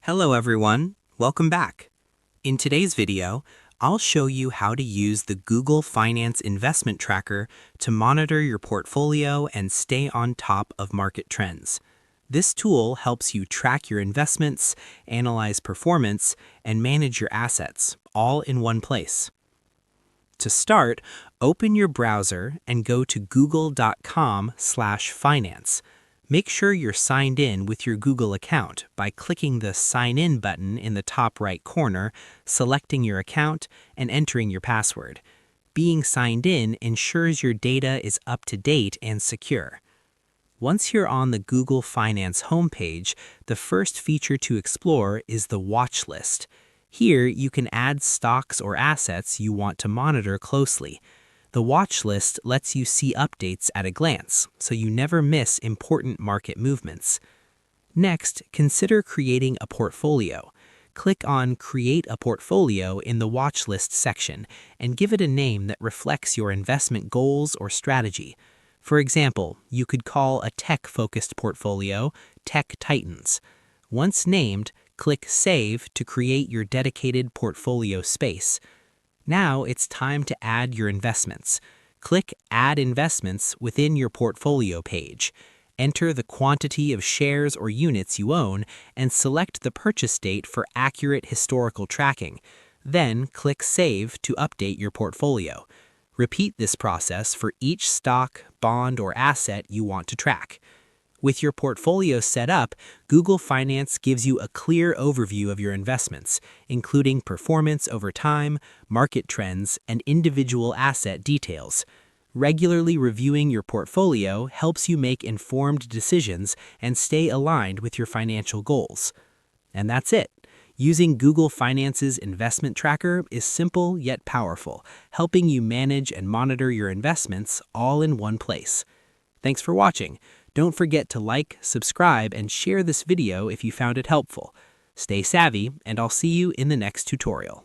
Hello everyone, welcome back. In today's video, I'll show you how to use the Google Finance Investment Tracker to monitor your portfolio and stay on top of market trends. This tool helps you track your investments, analyze performance, and manage your assets, all in one place. To start, open your browser and go to google.com/finance. Make sure you're signed in with your Google account by clicking the Sign In button in the top right corner, selecting your account, and entering your password. Being signed in ensures your data is up to date and secure. Once you're on the Google Finance homepage, the first feature to explore is the watch list. Here, you can add stocks or assets you want to monitor closely. The watch list lets you see updates at a glance, so you never miss important market movements. Next, consider creating a portfolio. Click on Create a Portfolio in the watch list section and give it a name that reflects your investment goals or strategy. For example, you could call a tech-focused portfolio Tech Titans. Once named, click Save to create your dedicated portfolio space. Now it's time to add your investments. Click Add Investments within your portfolio page. Enter the quantity of shares or units you own and select the purchase date for accurate historical tracking. Then click Save to update your portfolio. Repeat this process for each stock, bond, or asset you want to track. With your portfolio set up, Google Finance gives you a clear overview of your investments, including performance over time, market trends, and individual asset details. Regularly reviewing your portfolio helps you make informed decisions and stay aligned with your financial goals. And that's it. Using Google Finance's investment tracker is simple yet powerful, helping you manage and monitor your investments all in one place. Thanks for watching. Don't forget to like, subscribe, and share this video if you found it helpful. Stay savvy, and I'll see you in the next tutorial.